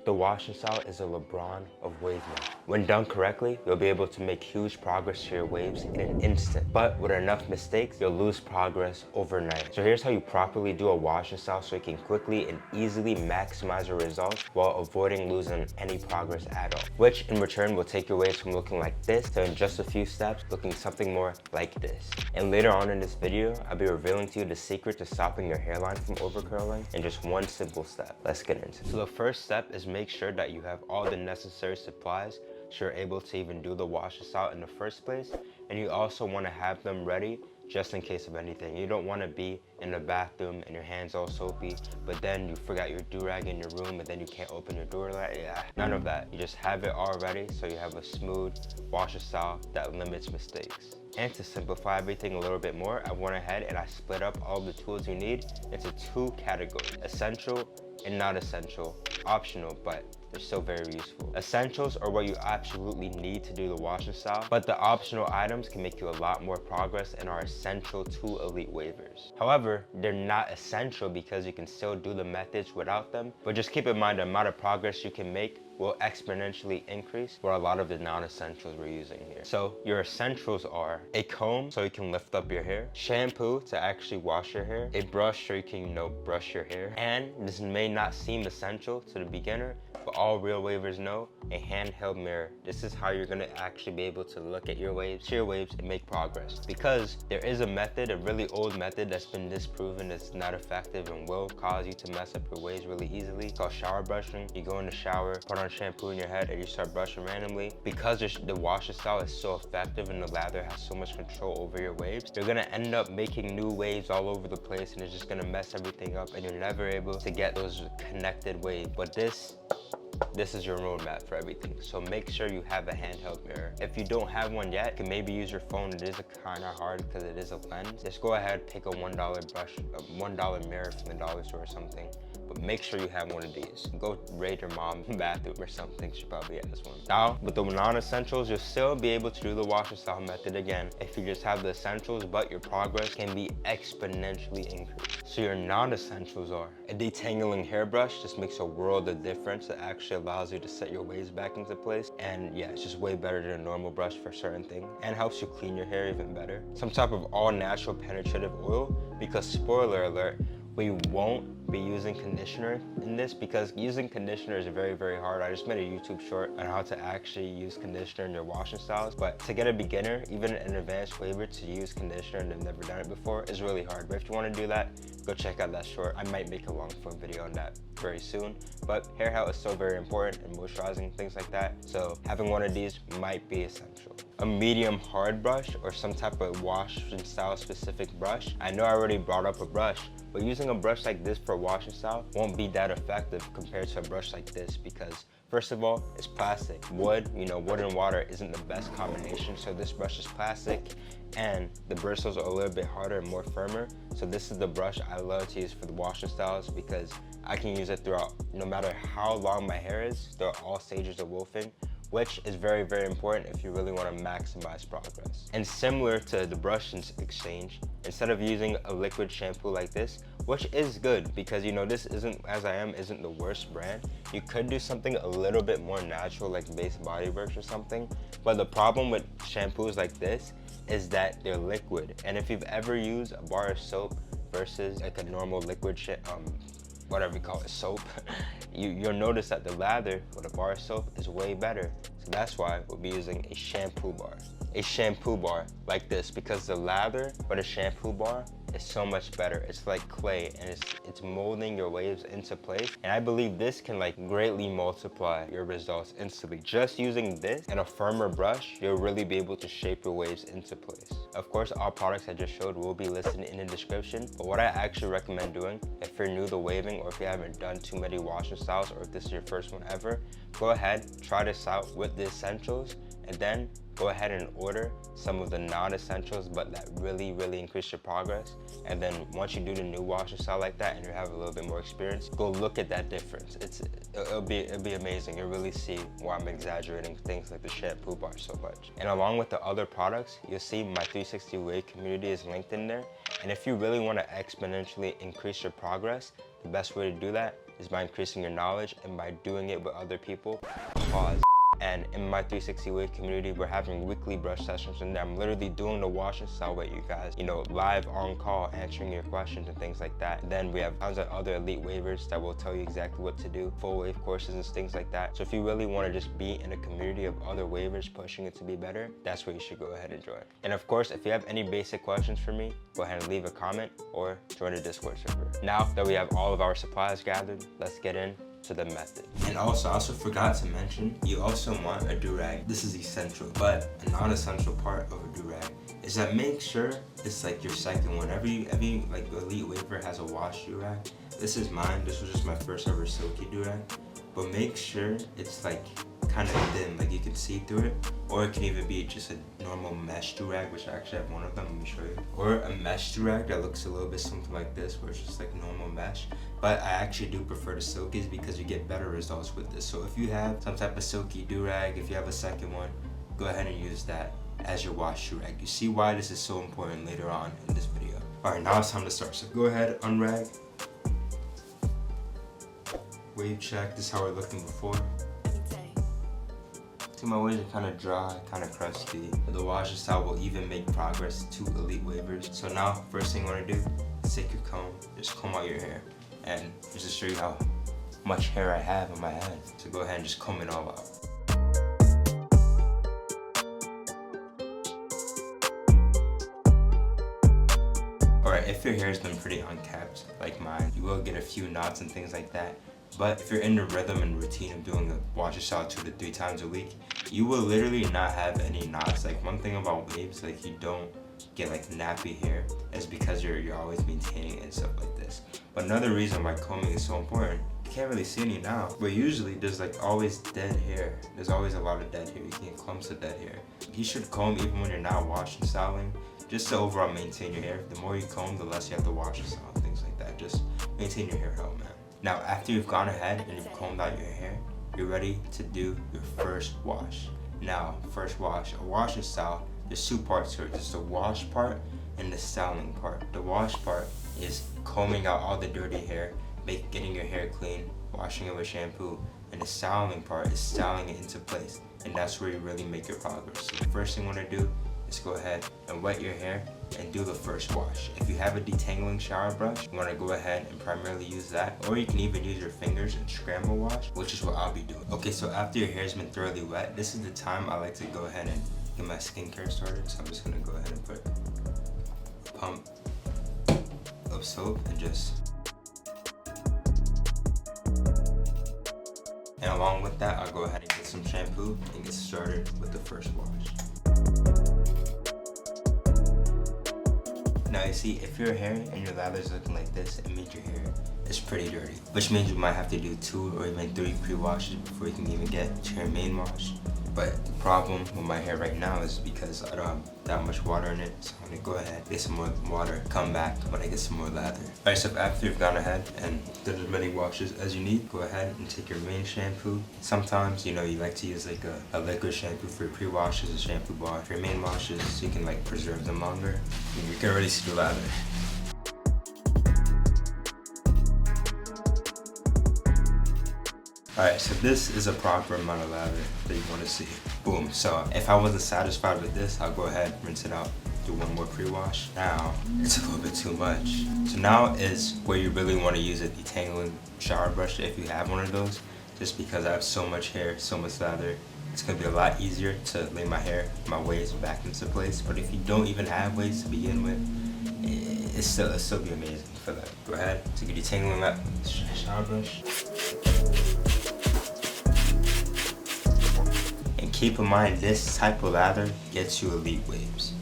The washing style is a LeBron of WavemanJ. When done correctly, you'll be able to make huge progress to your waves in an instant. But with enough mistakes, you'll lose progress overnight. So here's how you properly do a washing style so you can quickly and easily maximize your results while avoiding losing any progress at all. Which in return will take your waves from looking like this to in just a few steps looking something more like this. And later on in this video, I'll be revealing to you the secret to stopping your hairline from overcurling in just one simple step. Let's get into it. So the first step is make sure that you have all the necessary supplies so you're able to even do the washing style in the first place. And you also want to have them ready just in case of anything. You don't want to be in the bathroom and your hands all soapy, but then you forgot your do-rag in your room and then you can't open your door. Yeah, none of that. You just have it all ready so you have a smooth washing style that limits mistakes. And to simplify everything a little bit more, I went ahead and I split up all the tools you need into two categories: essential and not essential, optional, but they're still very useful. Essentials are what you absolutely need to do the washing style, but the optional items can make you a lot more progress and are essential to elite wavers. However, they're not essential because you can still do the methods without them, but just keep in mind the amount of progress you can make will exponentially increase for a lot of the non-essentials we're using here. So your essentials are a comb so you can lift up your hair, shampoo to actually wash your hair, a brush so you can, brush your hair, and this may not seem essential to the beginner, but all real wavers know, a handheld mirror. This is how you're gonna actually be able to look at your waves, see your waves, and make progress. Because there is a method, a really old method that's been disproven that's not effective and will cause you to mess up your waves really easily. It's called shower brushing. You go in the shower, put on shampoo in your head, and you start brushing randomly. Because the washing style is so effective and the lather has so much control over your waves, you're gonna end up making new waves all over the place and it's just gonna mess everything up and you're never able to get those connected waves. But this is your roadmap for everything. So make sure you have a handheld mirror. If you don't have one yet, you can maybe use your phone. It is kind of hard because it is a lens. Just go ahead, pick a $1 brush, a $1 mirror from the dollar store or something. But make sure you have one of these. Go raid your mom's bathroom or something. She probably has one. Now, with the non-essentials, you'll still be able to do the washing style method again if you just have the essentials, but your progress can be exponentially increased. So your non-essentials are a detangling hairbrush. Just makes a world of difference. It actually allows you to set your waves back into place. And yeah, it's just way better than a normal brush for certain things. And helps you clean your hair even better. Some type of all-natural penetrative oil, because spoiler alert, we won't be using conditioner in this because using conditioner is very, very hard. I just made a YouTube short on how to actually use conditioner in your washing styles. But to get a beginner, even an advanced waver, to use conditioner and they've never done it before is really hard. But if you want to do that, go check out that short. I might make a long form video on that very soon. But hair health is still very important and moisturizing, things like that. So having one of these might be essential. A medium hard brush or some type of washing style specific brush. I know I already brought up a brush, but using a brush like this for washing style won't be that effective compared to a brush like this because first of all, it's plastic. Wood, wood and water isn't the best combination, so this brush is plastic and the bristles are a little bit harder and more firmer. So this is the brush I love to use for the washing styles because I can use it throughout, no matter how long my hair is, throughout all stages of wolfing, which is very, very important if you really want to maximize progress. And similar to the brush exchange, instead of using a liquid shampoo like this, which is good because this isn't the worst brand. You could do something a little bit more natural like Base Body Works or something. But the problem with shampoos like this is that they're liquid. And if you've ever used a bar of soap versus like a normal liquid whatever you call it, soap, you'll notice that the lather with a bar of soap is way better. So that's why we'll be using a shampoo bar. A shampoo bar like this because the lather with a shampoo bar is so much better. It's like clay and it's molding your waves into place. And I believe this can greatly multiply your results instantly. Just using this and a firmer brush, you'll really be able to shape your waves into place. Of course, all products I just showed will be listed in the description, but what I actually recommend doing if you're new to waving or if you haven't done too many washing styles or if this is your first one ever, go ahead, try this out with the essentials and then go ahead and order some of the non-essentials but that really, really increase your progress. And then once you do the new washing style like that and you have a little bit more experience, go look at that difference. It'll be amazing. You'll really see why I'm exaggerating things like the shampoo bar so much. And along with the other products, you'll see my 360 Wave community is linked in there. And if you really want to exponentially increase your progress, the best way to do that is by increasing your knowledge and by doing it with other people. Pause. And in my 360 Wave community, we're having weekly brush sessions and I'm literally doing the wash and style with you guys, you know, live on call, answering your questions and things like that. And then we have tons of other elite waivers that will tell you exactly what to do, full wave courses and things like that. So if you really want to just be in a community of other waivers pushing it to be better, that's where you should go ahead and join. And of course, if you have any basic questions for me, go ahead and leave a comment or join the Discord server. Now that we have all of our supplies gathered, let's get in to the method. And also, I also forgot to mention, you also want a do-rag. This is essential, but a non-essential part of a do-rag is that make sure it's like your second one. Every like elite waiver has a wash do-rag. This is mine. This was just my first ever silky do-rag. But make sure it's like kind of thin, like you can see through it, or it can even be just a normal mesh do-rag, which I actually have one of them. Let me show you. Or a mesh do-rag that looks a little bit something like this, where it's just like normal mesh. But I actually do prefer the silkies because you get better results with this. So if you have some type of silky do-rag, if you have a second one, go ahead and use that as your wash do-rag. You see why this is so important later on in this video. All right, now it's time to start. So go ahead, unrag. Wave check. This is how we're looking before. See, my waves are kind of dry, kind of crusty. The wash style will even make progress to elite waivers. So now, first thing you want to do is take your comb, just comb out your hair. And just to show you how much hair I have on my head. So go ahead and just comb it all out. Alright, if your hair has been pretty unkept, like mine, you will get a few knots and things like that. But if you're in the rhythm and routine of doing a wash and style 2 to 3 times a week, you will literally not have any knots. Like one thing about waves, like you don't get like nappy hair, is because you're always maintaining it and stuff like this. But another reason why combing is so important, you can't really see any now, but usually there's like always dead hair. There's always a lot of dead hair. You can get clumps of dead hair. You should comb even when you're not wash and styling, just to overall maintain your hair. The more you comb, the less you have to wash and style, things like that. Just maintain your hair health, man. Now, after you've gone ahead and you've combed out your hair, you're ready to do your first wash. Now, first wash, a wash and style, there's 2 parts to it. There's the wash part and the styling part. The wash part is combing out all the dirty hair, getting your hair clean, washing it with shampoo. And the styling part is styling it into place. And that's where you really make your progress. So the first thing you want to do is go ahead and wet your hair and do the first wash. If you have a detangling shower brush, you want to go ahead and primarily use that, or you can even use your fingers and scramble wash, which is what I'll be doing. Okay, so after your hair's been thoroughly wet, this is the time I like to go ahead and get my skincare started. So I'm just gonna go ahead and put a pump of soap and along with that, I'll go ahead and get some shampoo and get started with the first wash. Now you see, if your hair and your lather is looking like this, it means your hair is pretty dirty, which means you might have to do 2 or even 3 pre-washes before you can even get to your main wash. But the problem with my hair right now is because I don't have that much water in it, so I'm gonna go ahead, get some more water, come back when I get some more lather. Alright, so after you've gone ahead and done as many washes as you need, go ahead and take your main shampoo. Sometimes, you know, you like to use like a liquid shampoo for your pre-washes, a shampoo bar. For your main washes, so you can like preserve them longer. You can already see the lather. Alright, so this is a proper amount of lather that you want to see. Boom. So if I wasn't satisfied with this, I'll go ahead, rinse it out, do 1 more pre-wash. Now, it's a little bit too much. So now is where you really want to use a detangling shower brush if you have one of those. Just because I have so much hair, so much lather, it's going to be a lot easier to lay my hair, my waves back into place. But if you don't even have waves to begin with, it'll still be amazing for that. Go ahead, take a detangling shower brush. Keep in mind, this type of lather gets you elite waves.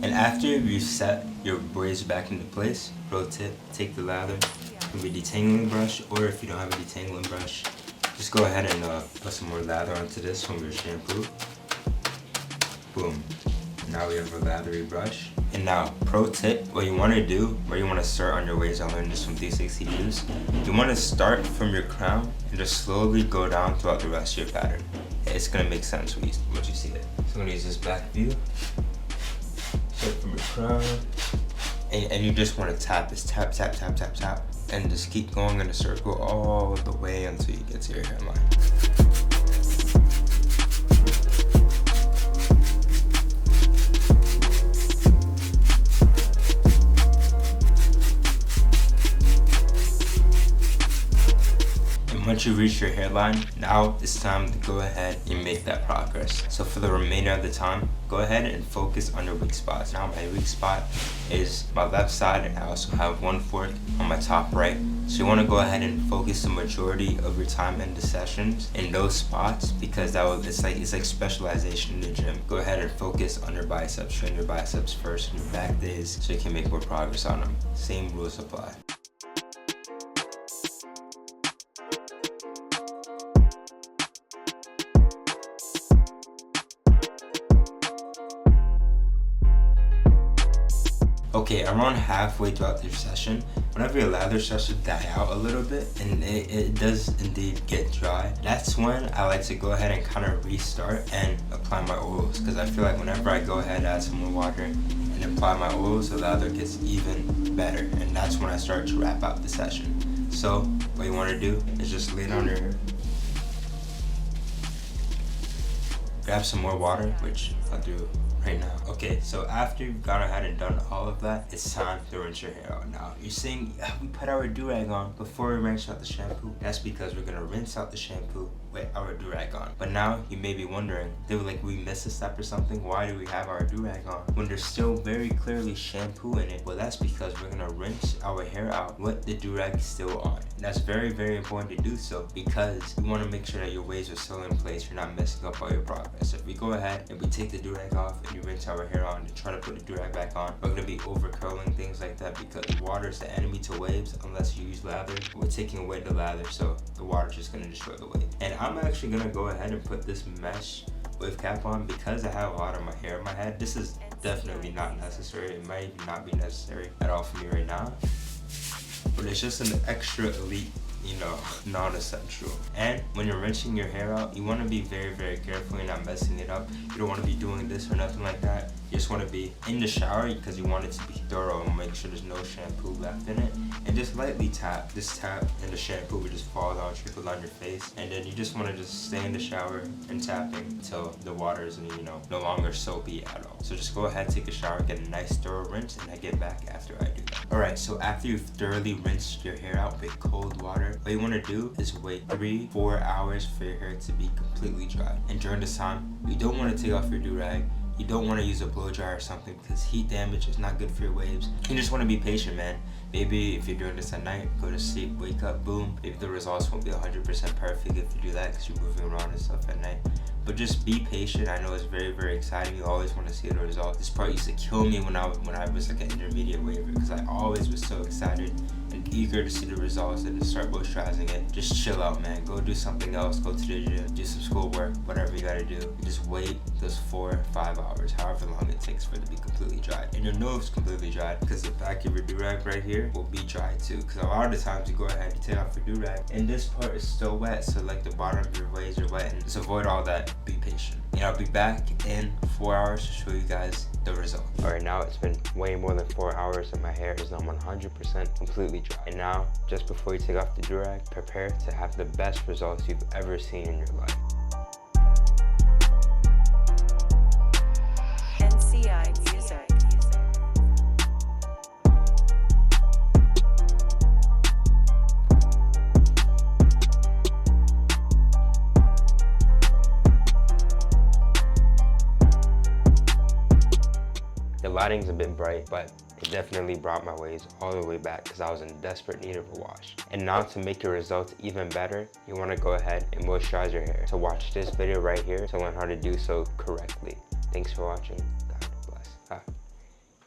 And after you set your braids back into place, pro tip, take the lather with a detangling brush, or if you don't have a detangling brush, just go ahead and put some more lather onto this from your shampoo. Boom. Now we have a lathery brush. And now, pro tip, what you want to do, where you want to start on your waves, I learned this from 360 Juice. You want to start from your crown and just slowly go down throughout the rest of your pattern. It's going to make sense once you see it. So I'm going to use this back view. Start from your crown. And you just want to tap this, tap, tap, tap, tap, tap. And just keep going in a circle all the way until you get to your hairline. Once you reach your hairline, now it's time to go ahead and make that progress. So for the remainder of the time, go ahead and focus on your weak spots. Now my weak spot is my left side, and I also have 1/4 on my top right. So you want to go ahead and focus the majority of your time in the sessions in those spots, because it's like specialization in the gym. Go ahead and focus on your biceps, train your biceps first in your back days so you can make more progress on them. Same rules apply. Okay, around halfway throughout your session, whenever your lather starts to die out a little bit, and it does indeed get dry, that's when I like to go ahead and kind of restart and apply my oils, because I feel like whenever I go ahead and add some more water and apply my oils, the lather gets even better, and that's when I start to wrap out the session. So what you want to do is just lay down your hair, grab some more water, which I'll do right now. Okay, so after you've gone ahead and done all of that, it's time to rinse your hair out. Now, you're saying we put our do-rag on before we rinse out the shampoo. That's because we're gonna rinse out the shampoo with our do-rag on. But now you may be wondering, we missed a step or something? Why do we have our do-rag on when there's still very clearly shampoo in it? Well, that's because we're gonna rinse our hair out with the do-rag still on. And that's very, very important to do so, because you wanna make sure that your waves are still in place. You're not messing up all your progress. So if we go ahead and we take the do-rag off and you rinse our hair on and try to put the do-rag back on, we're gonna be over curling, things like that, because water is the enemy to waves unless you use lather. We're taking away the lather, so the water's just gonna destroy the wave. And I'm actually gonna go ahead and put this mesh wave cap on because I have a lot of my hair in my head. This is definitely not necessary. It might even not be necessary at all for me right now, but it's just an extra elite, non-essential. And when you're rinsing your hair out, you want to be very, very careful. You're not messing it up. You don't want to be doing this or nothing like that. You just want to be in the shower because you want it to be thorough and make sure there's no shampoo left in it. And just lightly tap. Just tap and the shampoo will just fall down, trickle down your face. And then you just want to just stay in the shower and tapping until the water is, no longer soapy at all. So just go ahead, take a shower, get a nice thorough rinse, and I get back after I do that. Alright, so after you've thoroughly rinsed your hair out with cold water, what you want to do is wait 3-4 hours for your hair to be completely dry. And during this time, you don't want to take off your do-rag. You don't want to use a blow dryer or something, because heat damage is not good for your waves. You just want to be patient, man. Maybe if you're doing this at night, go to sleep, wake up, boom. Maybe the results won't be 100% perfect if you do that because you're moving around and stuff at night. But just be patient. I know it's very, very exciting. You always want to see the results. This part used to kill me when I was like an intermediate waver, because I always was so excited and eager to see the results and to start moisturizing it. Just chill out, man. Go do something else. Go to the gym, do some schoolwork, whatever you gotta do. You just wait those 4 or 5 hours, however long it takes for it to be completely dry. And your nose completely dry, because the back of your do-rag right here will be dry too. Because a lot of the times you go ahead and take off your do-rag and this part is still wet, so like the bottom of your waves are wet, and just avoid all that. Be patient. And I'll be back in 4 hours to show you guys the result. Alright, now it's been way more than 4 hours and my hair is now 100% completely dry. And now, just before you take off the do-rag, prepare to have the best results you've ever seen in your life. NCI Music. The lighting's a bit bright, but it definitely brought my waves all the way back because I was in desperate need of a wash. And now to make your results even better, you want to go ahead and moisturize your hair. So watch this video right here to learn how to do so correctly. Thanks for watching.